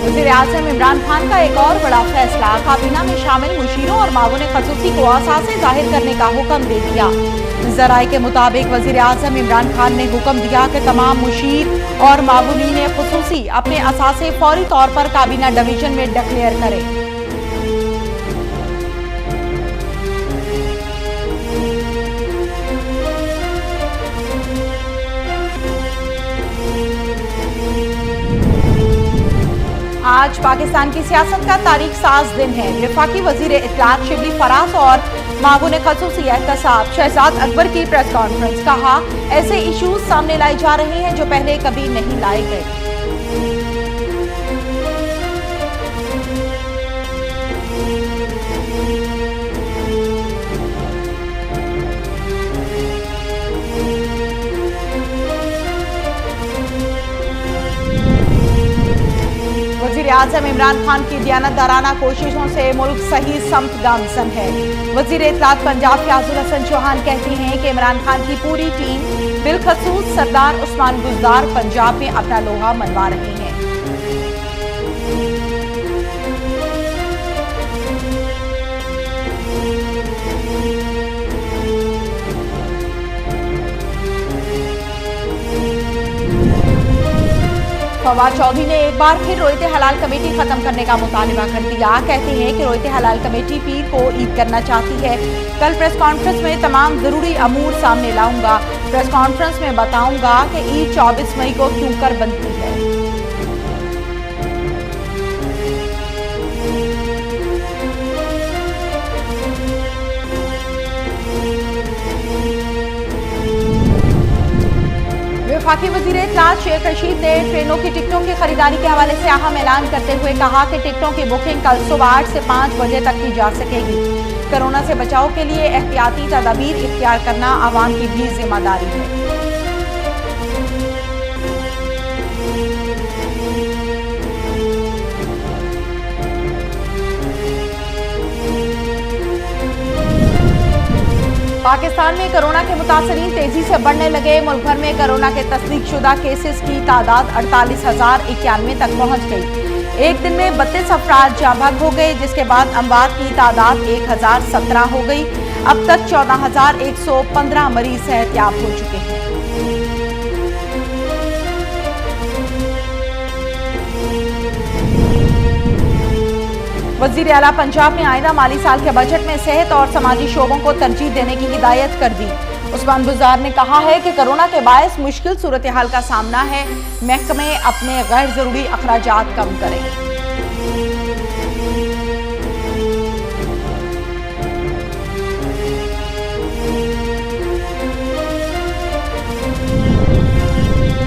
वज़ीर-ए-आज़म इमरान खान का एक और बड़ा फैसला, काबीना में शामिल मुशीरों और मावून खसूसी को असासे जाहिर करने का हुक्म दे दिया। ज़राए के मुताबिक वज़ीर-ए-आज़म इमरान खान ने हुक्म दिया कि तमाम मुशीर और मावूनीन खसूसी अपने असासे फौरी तौर पर काबीना डिवीजन में डिक्लेयर करें। आज पाकिस्तान की सियासत का तारीख साज दिन है। वफाकी वजीर इत्तलात शिबली फराज और मावून खसूसी एहतसाब शहजाद अकबर की प्रेस कॉन्फ्रेंस, कहा ऐसे इशूज सामने लाए जा रहे हैं जो पहले कभी नहीं लाए गए। वज़ीर-ए-आज़म इमरान खान की दयानतदाराना कोशिशों से मुल्क सही समत गामजन है। वज़ीर इत्तलात पंजाब फ़याज़ुल हसन चौहान कहती हैं कि इमरान खान की पूरी टीम बिलखसूस सरदार उस्मान बुज़दार पंजाब में अपना लोहा मनवा रहे हैं। फवाद चौधरी ने एक बार फिर रोयते हलाल कमेटी खत्म करने का मुतालबा कर दिया। कहते हैं कि रोयते हलाल कमेटी पीर को ईद करना चाहती है। कल प्रेस कॉन्फ्रेंस में तमाम जरूरी अमूर सामने लाऊंगा। प्रेस कॉन्फ्रेंस में बताऊंगा कि ईद 24 मई को क्यों कर बनती है। वफाकी वज़ीर इत्तलात शेख रशीद ने ट्रेनों की टिकटों की खरीदारी के हवाले से अहम ऐलान करते हुए कहा कि टिकटों की बुकिंग कल सुबह 8 से 5 बजे तक की जा सकेगी। कोरोना से बचाव के लिए एहतियाती तदाबीर इख्तियार करना आवाम की भी जिम्मेदारी है। पाकिस्तान में कोरोना के मुतासरीन तेजी से बढ़ने लगे। मुल्क भर में कोरोना के तस्दीकशुदा केसेस की तादाद 48,091 तक पहुंच गई। एक दिन में 32 अफराद जाँ बहक हो गए, जिसके बाद अमवात की तादाद 1017 हो गई। अब तक 14,115 मरीज सेहतयाब हो चुके हैं। वज़ीर आला पंजाब ने आइंदा माली साल के बजट में सेहत और समाजी शोबों को तरजीह देने की हिदायत कर दी। उस्मान बुज़दार ने कहा है कि कोरोना के बायस मुश्किल सूरत हाल का सामना है। महकमे अपने गैर जरूरी अखराजात कम करें।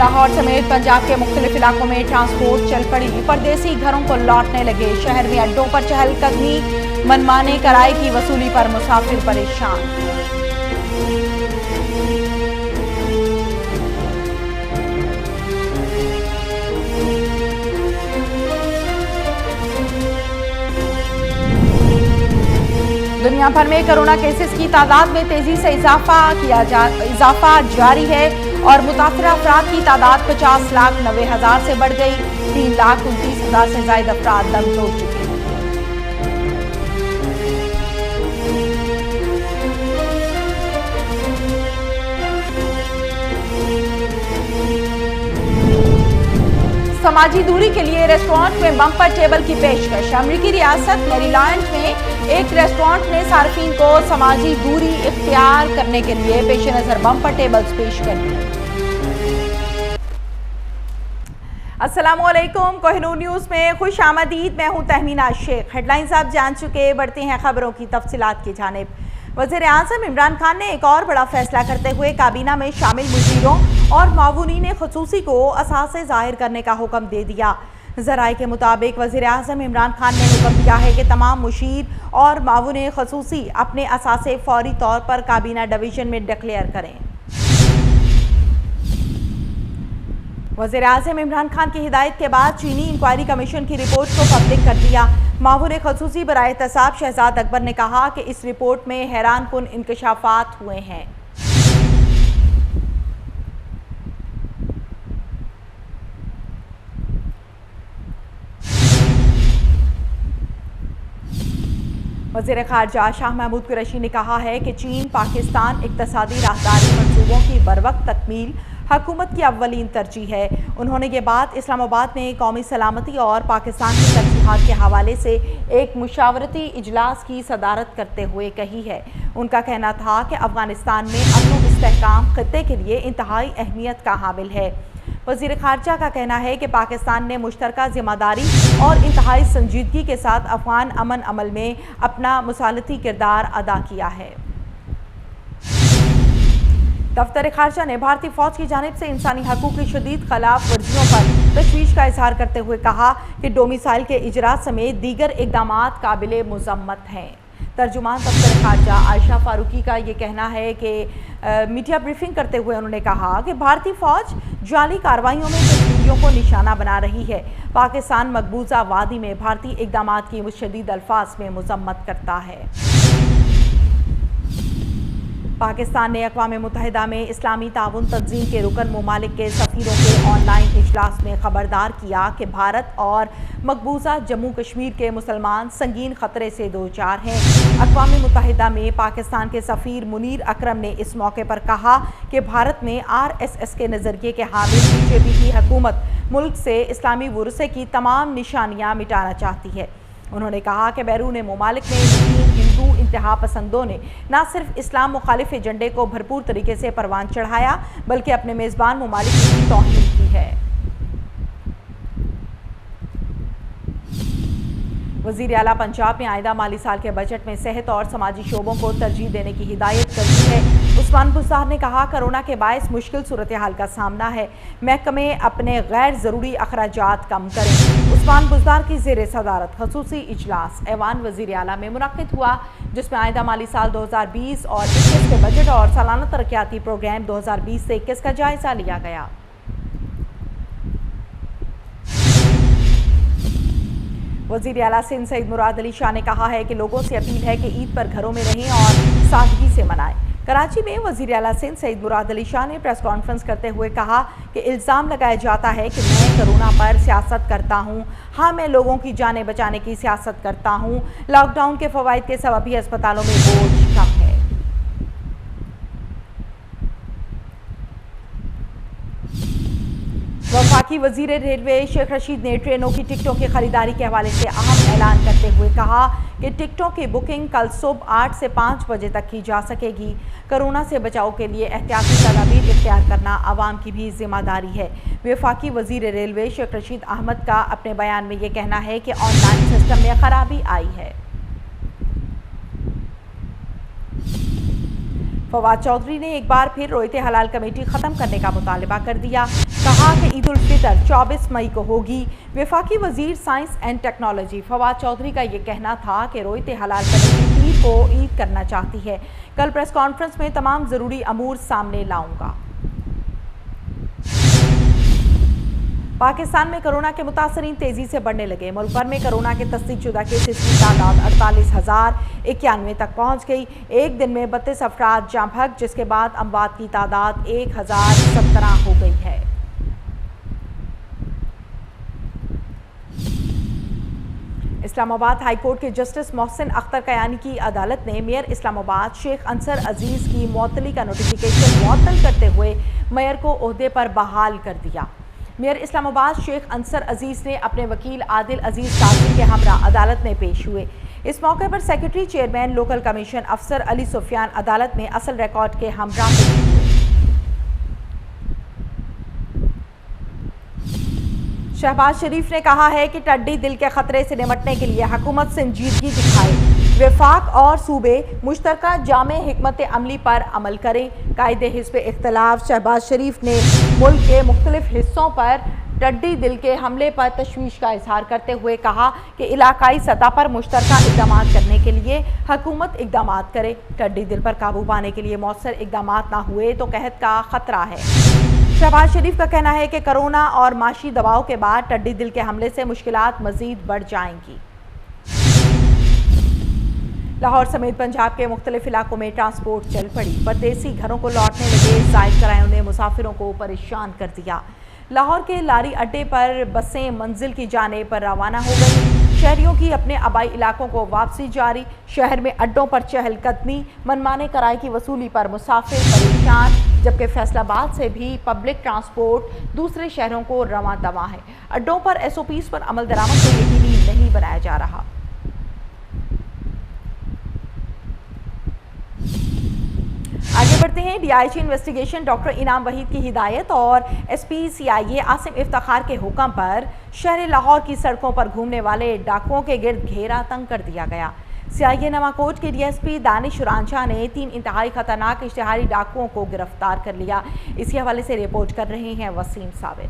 लाहौर समेत पंजाब के मुख्तलिफ इलाकों में ट्रांसपोर्ट चल पड़ी। परदेसी घरों को लौटने लगे। शहर में अड्डों पर चहलकदमी, मनमाने किराए की वसूली पर मुसाफिर परेशान। दुनिया भर में कोरोना केसेस की तादाद में तेजी से इजाफा जारी है और मुतासरा अफराद की तादाद 50,90,000 से बढ़ गई। 3,29,000 से ज्यादा अफराद दम तोड़ चुके हैं। समाजी दूरी के लिए रेस्टोरेंट में बम्पर टेबल की पेशकश। अमेरिकी रियासत मैरीलैंड में एक रेस्टोरेंट ने सार्फिन को समाजी दूरी इख्तियार करने के लिए पेश नजर बम्पर टेबल्स पेश कर दी। अस्सलामुअलैकुम, कोहिनूर न्यूज़ में खुश आमदीद। मैं हूं तहमीना शेख। हेडलाइंस आप जान चुके, बढ़ते हैं खबरों की तफसीलात की जानिब। वज़ीर-ए-आज़म इमरान खान ने एक और बड़ा फैसला करते हुए काबीना में शामिल मुशीरों और मावूनीन खसूसी को असासे जाहिर करने का हुक्म दे दिया। ज़राए के मुताबिक वज़ीर-ए-आज़म इमरान खान ने हुक्म दिया है कि तमाम मुशीर और मावून खसूसी अपने असासे फौरी तौर पर काबीना डिवीजन में डिक्लेयर करें। वज़ीर-ए-आज़म इमरान खान की हिदायत के बाद चीनी इंक्वायरी कमीशन की रिपोर्ट को पब्लिक कर दिया। मामूर खसूसी बराए एहतसाब शहजाद अकबर ने कहा कि इस रिपोर्ट में हैरानकुन इंकशाफात हुए हैं। वज़ीर ख़ारजा शाह महमूद कुरैशी ने कहा है कि चीन पाकिस्तान इक़्तिसादी राहदारी मंसूबों की बरवक्त तकमील हुकूमत की अव्वलीन तरजीह है। उन्होंने ये बात इस्लामाबाद में कौमी सलामती और पाकिस्तान की तरजीहात के हवाले से एक मुशावरती इजलास की सदारत करते हुए कही है। उनका कहना था कि अफ़गानिस्तान में अमन व इस्तेहकाम ख़ित्ते के लिए इंतहाई अहमियत का हामिल है। वज़ीर ख़ारजा का कहना है कि पाकिस्तान ने मुश्तरका ज़िम्मेदारी और इंतहाई संजीदगी के साथ अफ़गान अमन अमल में अपना मुसालती किरदार अदा किया है। दफ्तर ख़ारजा ने भारतीय फ़ौज की जानिब से इंसानी हकूक़ की शदीद खिलाफ वर्जियों पर तशवीश का इजहार करते हुए कहा कि डोमिसाइल के इजरा समेत दीगर इक़दामात काबिल मुज़म्मत हैं। तर्जुमान दफ्तर ख़ारजा आयशा फ़ारूकी का ये कहना है कि मीडिया ब्रीफिंग करते हुए उन्होंने कहा कि भारतीय फ़ौज जाली कार्रवाइयों में कश्मीरियों को निशाना बना रही है। पाकिस्तान मकबूजा वादी में भारतीय इक़दामात की शदीद अल्फाज में मुज़म्मत करता है। पाकिस्तान ने अक़वाम मुत्तहिदा में इस्लामी ताउन तंजीम के रुकन ममालिक के सफ़ीरों के ऑनलाइन इजलास में ख़बरदार किया कि भारत और मकबूजा जम्मू कश्मीर के मुसलमान संगीन ख़तरे से दो चार हैं। अक़वाम मुत्तहिदा में पाकिस्तान के सफ़ीर मुनीर अकरम ने इस मौके पर कहा कि भारत में RSS के नज़रिए के हामिल BJP की हुकूमत मुल्क से इस्लामी वुरसे की तमाम निशानियाँ मिटाना चाहती है। उन्होंने कहा कि बैरून ममालिक में मुस्लिम हिंदू इंतहा पसंदों ने न सिर्फ इस्लाम मुखालिफ एजेंडे को भरपूर तरीके से परवान चढ़ाया बल्कि अपने मेज़बान ममालिक की तौहीन की है। वज़ीर आला पंजाब ने आइंदा माली साल के बजट में सेहत और समाजी शोबों को तरजीह देने की हिदायत कर दी है। उस्मान बुज़दार ने कहा कोरोना के बायस मुश्किल सूरत हाल का सामना है, महकमे अपने गैर ज़रूरी अखराजात कम करें। उस्मान बुज़दार की ज़ेर सदारत खसूसी इजलास ऐवान वज़ीर आला में मुनक़्क़िद हुआ, जिसमें आइंदा माली साल 2020 और 21 के बजट और सालाना तरक्याती प्रोग्राम 2020 से 21 का जायज़ा लिया गया। वज़ीर आला सिंध सईद मुराद अली शाह ने कहा है कि लोगों से अपील है कि ईद पर घरों में रहें और सादगी से मनाएं। कराची में वज़ीर आला सिंध सईद मुराद अली शाह ने प्रेस कॉन्फ्रेंस करते हुए कहा कि इल्ज़ाम लगाया जाता है कि मैं कोरोना पर सियासत करता हूँ। हाँ, मैं लोगों की जानें बचाने की सियासत करता हूँ। लॉकडाउन के फ़वाइद के सबब ही अस्पतालों में बोझ कम है। वफाकी वज़ीर रेलवे शेख रशीद ने ट्रेनों की टिकटों की खरीदारी के हवाले से अहम ऐलान करते हुए कहा कि टिकटों की बुकिंग कल सुबह 8 से 5 बजे तक की जा सकेगी। कोरोना से बचाव के लिए एहतियाती तदाबीर इख्तियार करना आवाम की भी जिम्मेदारी है। वफाकी वज़ीर रेलवे शेख रशीद अहमद का अपने बयान में ये कहना है कि ऑनलाइन सिस्टम में खराबी आई है। फवाद चौधरी ने एक बार फिर रोयते हलाल कमेटी ख़त्म करने का मुतालबा कर दिया। कहा कि ईद उल फितर 24 मई को होगी। वफाकी वज़ीर science and technology Fawad Chaudhry का ये कहना था कि रोयते हलाल कमेटी ईद को ईद करना चाहती है। कल प्रेस कॉन्फ्रेंस में तमाम ज़रूरी अमूर सामने लाऊंगा। पाकिस्तान में कोरोना के मुतासरीन तेज़ी से बढ़ने लगे। मुल्क भर में कोरोना के तस्दीकशुदा केसेस की तादाद 48,091 तक पहुँच गई। एक दिन में 32 अफराद जाँ भग, जिसके बाद अमवात की तादाद 1017 हो गई है। इस्लामाबाद हाई कोर्ट के जस्टिस मोहसिन अख्तर कयानी की अदालत ने मेयर इस्लामाबाद शेख अंसर अजीज़ की मुअत्तली का नोटिफिकेशन मुअत्तल करते हुए मेयर को ओहदे पर बहाल कर दिया। मेयर इस्लामाबाद शेख अंसर अजीज़ ने अपने वकील आदिल अजीज़ काजी के हमरा अदालत में पेश हुए। इस मौके पर सेक्रेटरी चेयरमैन लोकल कमीशन अफसर अली सुफियान अदालत में असल रिकॉर्ड के हमरा पेश हुए। शहबाज शरीफ ने कहा है कि टड्डी दिल के खतरे से निपटने के लिए हुकूमत संजीदगी दिखाए। वफाक और सूबे मुश्तरका जामे हिकमत अमली पर अमल करें। कायदे हिस्ब इख्तलाफ शहबाज शरीफ ने मुल्क के मुख्तलिफ हिस्सों पर टड्डी दिल के हमले पर तशवीश का इजहार करते हुए कहा कि इलाकाई सतह पर मुश्तरका इक़दाम करने के लिए हुकूमत इक़दाम करे। टड्डी दिल पर काबू पाने के लिए मौसर इक़दाम ना हुए तो कहत का खतरा है। शहबाज शरीफ का कहना है कि कोरोना और माशी दबाव के बाद टड्डी दिल के हमले से मुश्किलात मजीद बढ़ जाएंगी। लाहौर समेत पंजाब के मुख्तलिफ इलाकों में ट्रांसपोर्ट चल पड़ी। परदेसी घरों को लौटने लगे जायद किरायों ने मुसाफिरों को परेशान कर दिया। लाहौर के लारी अड्डे पर बसें मंजिल की जाने पर रवाना हो गई। शहरियों की अपने आबाई इलाकों को वापसी जारी। शहर में अड्डों पर चहलकदमी, मनमाने किराए की वसूली पर मुसाफिर परेशान, जबकि फैसलाबाद से भी पब्लिक ट्रांसपोर्ट दूसरे शहरों को रवां दवा है। अड्डों पर SOPs पर अमल दरामद को यकीनी नहीं बनाया जा रहा। आगे बढ़ते हैं। DIG investigation doctor Inam Waheed की हिदायत और SP CIA आसिम इफ्तिखार के हुक्म पर शहर लाहौर की सड़कों पर घूमने वाले डाकुओं के गिर्द घेरा तंग कर दिया गया। CIA नवाकोट के DSP दानिश रांझा ने 3 इंतहाई खतरनाक इश्तिहारी डाकुओं को गिरफ्तार कर लिया। इसी हवाले से रिपोर्ट कर रहे हैं Waseem Sabir.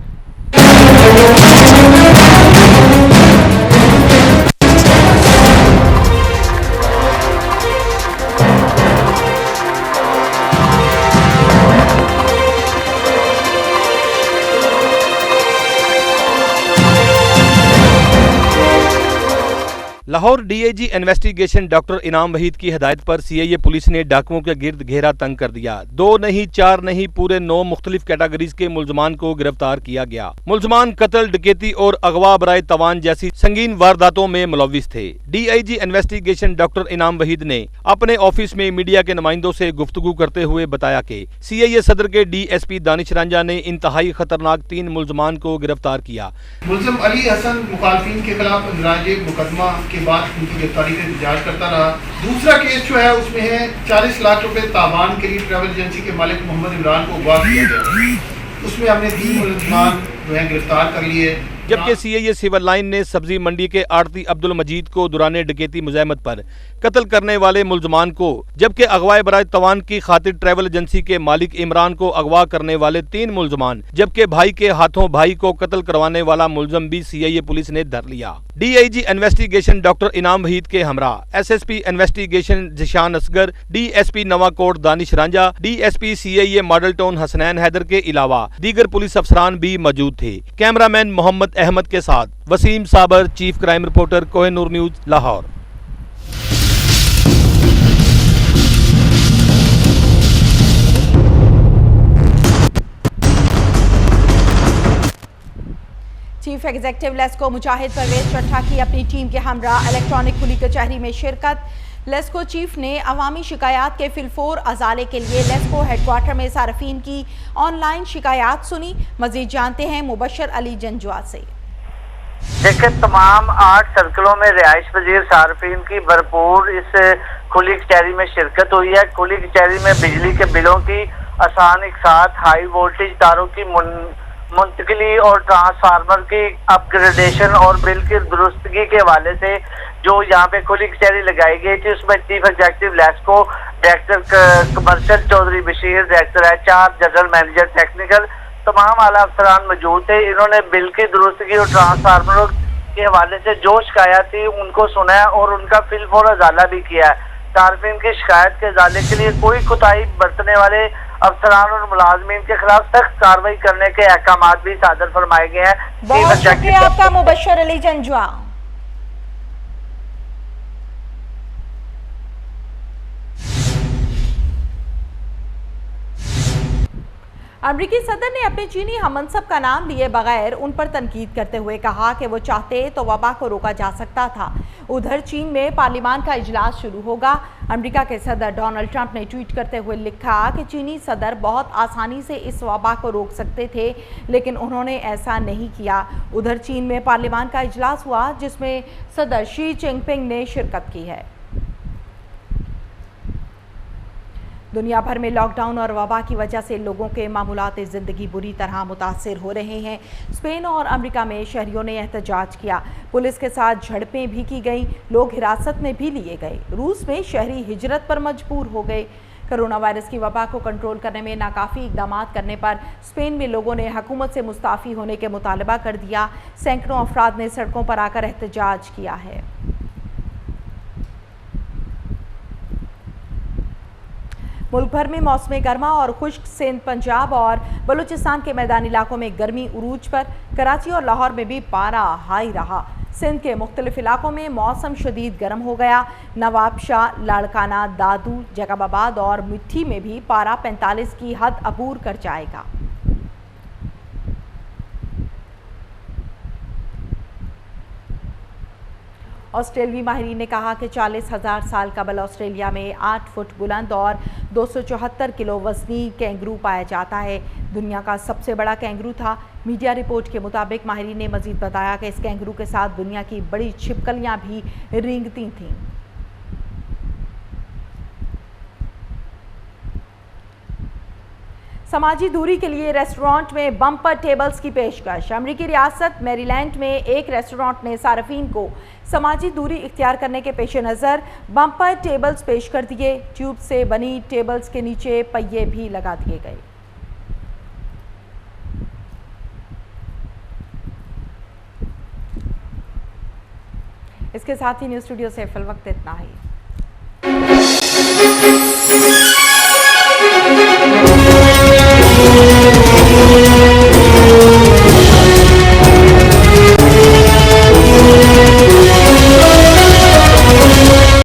Lahore DIG investigation doctor Inam Waheed की हिदायत पर CIA पुलिस ने डाकुओं के गिर्द घेरा तंग कर दिया। 2 नहीं 4 नहीं पूरे 9 मुख्तलिफ कैटेगरीज के मुलजमान को गिरफ्तार किया गया। मुलजमान कत्ल, डकैती और अगवा बराए तवान जैसी संगीन वारदातों में मुलव्विस थे। DIG investigation doctor Inam Waheed ने अपने ऑफिस में मीडिया के नुमाइंदों से गुफ्तगू करते हुए बताया कि CIA सदर के DSP दानिश रांझा ने इंतहाई खतरनाक 3 मुलजमान को गिरफ्तार किया। मुलजिम अली हसन मुखालफिन के खिलाफ इंदराज मुकदमा के बाद उनकी गिरफ्तारी का इंतजार करता रहा। दूसरा केस जो है उसमें है 40 लाख रुपए तावान के लिए ट्रैवल एजेंसी के मालिक मोहम्मद इमरान को अगवा किया गया। उसमें हमने 3 मुलजमान जो है गिरफ्तार कर लिए। जबकि CIA सिविल लाइन ने सब्जी मंडी के आड़ती अब्दुल मजीद को दुराने डकैती मुज़ाहमत पर कत्ल करने वाले मुलजमान को, जबकि अगवाए बराए तवान की खातिर ट्रैवल एजेंसी के मालिक इमरान को अगवा करने वाले 3 मुलजमान, जबकि भाई के हाथों भाई को कत्ल करवाने वाला मुलजम भी CIA पुलिस ने धर लिया। DIG investigation doctor Inam Waheed के हमरा SSP investigation Zeeshan Asghar, DSP Nawankot Danish Ranjha, DSP CIA Model Town Hasnain Haider के अलावा दीगर पुलिस अफसरान भी मौजूद थे। कैमरामैन मोहम्मद अहमद के साथ Wasim Sabir, chief crime reporter Kohinoor news, Lahore. Chief executive LESCO Mujahid Parvez Chatta की अपनी टीम के हमरा इलेक्ट्रॉनिक खुली कचहरी में शिरकत। लेस्को चीफ ने अवामी शिकायत के फिलफोर अजाले के लिए लेस्को हेडक्वार्टर में सार्फिन की ऑनलाइन शिकायत सुनी। मजीद जानते हैं मुबशर अली जंजुआ से। देखिए, तमाम 8 सर्कलों में रिहाइश पजीर सार्फिन की भरपूर इस खुली कचहरी में शिरकत हुई है। खुली कचहरी में बिजली के बिलों की आसान एक साथ हाई वोल्टेज तारों की मुंतकिली और ट्रांसफार्मर की अपग्रेडेशन और बिल की दुरुस्तगी के हवाले से जो यहाँ पे खुली कचहरी लगाई गई थी, उसमें chief executive LESCO, director commercial Chaudhry Bashir, director HR, general manager technical, तमाम आला अफसरान मौजूद थे। इन्होंने बिल की दुरुस्तगी और ट्रांसफार्मरों के हवाले से जो शिकायत थी उनको सुना है और उनका फिलफौर अजाला भी किया है। सार्फिन की शिकायत के अजाले के लिए कोई कोताही बरतने वाले अफसरान और मुलाजमीन के खिलाफ सख्त कार्रवाई करने के अहकाम भी सादर फरमाए गए हैं। बहुत शुक्रिया आपका मुबशर अली जंजुआ। अमरीकी सदर ने अपने चीनी हममनसब का नाम लिए बगैर उन पर तनकीद करते हुए कहा कि वो चाहते तो वबा को रोका जा सकता था। उधर चीन में पार्लियामान का इजलास शुरू होगा। अमेरिका के सदर डोनाल्ड ट्रंप ने ट्वीट करते हुए लिखा कि चीनी सदर बहुत आसानी से इस वबा को रोक सकते थे, लेकिन उन्होंने ऐसा नहीं किया। उधर चीन में पार्लियामान का इजलास हुआ जिसमें सदर शी जिनपिंग ने शिरकत की है। दुनिया भर में लॉकडाउन और वबा की वजह से लोगों के मामूलात ज़िंदगी बुरी तरह मुतासिर हो रहे हैं। स्पेन और अमेरिका में शहरियों ने एहतजाज किया, पुलिस के साथ झड़पें भी की गईं, लोग हिरासत में भी लिए गए। रूस में शहरी हिजरत पर मजबूर हो गए। कोरोना वायरस की वबा को कंट्रोल करने में नाकाफ़ी इक़दाम करने पर स्पेन में लोगों ने हुकूमत से मुस्ताफ़ी होने के मुतालबा कर दिया। सैकड़ों अफराद ने सड़कों पर आकर एहतजाज किया है। मुल्क भर में मौसम गर्मा और खुश्क सिंध, पंजाब और बलूचिस्तान के मैदानी इलाकों में गर्मी उरूज पर। कराची और लाहौर में भी पारा हाई रहा। सिंध के मुख्तलिफ इलाकों में मौसम शदीद गर्म हो गया। नवाबशाह, लाड़काना, दादू, जैकबाबाद और मिट्टी में भी पारा 45 की हद अबूर कर जाएगा। ऑस्ट्रेलियाई माहिरीन ने कहा कि 40,000 साल कबल ऑस्ट्रेलिया में 8 फुट बुलंद और 274 किलो वजनी कैंगरू पाया जाता है। दुनिया का सबसे बड़ा कैंगरू था। मीडिया रिपोर्ट के मुताबिक माहिरीन ने मजीद बताया कि इस कैंगरू के साथ दुनिया की बड़ी छिपकलियां भी रेंगती थीं। समाजी दूरी के लिए रेस्टोरेंट में बम्पर टेबल्स की पेशकश। अमेरिकी रियासत मैरीलैंड में एक रेस्टोरेंट ने सार्फिन को समाजी दूरी इख्तियार करने के पेश नज़र बम्पर टेबल्स पेश कर दिए। ट्यूब से बनी टेबल्स के नीचे पहिए भी लगा दिए गए। इसके साथ ही न्यूज़ स्टूडियो से फिल वक्त इतना ही।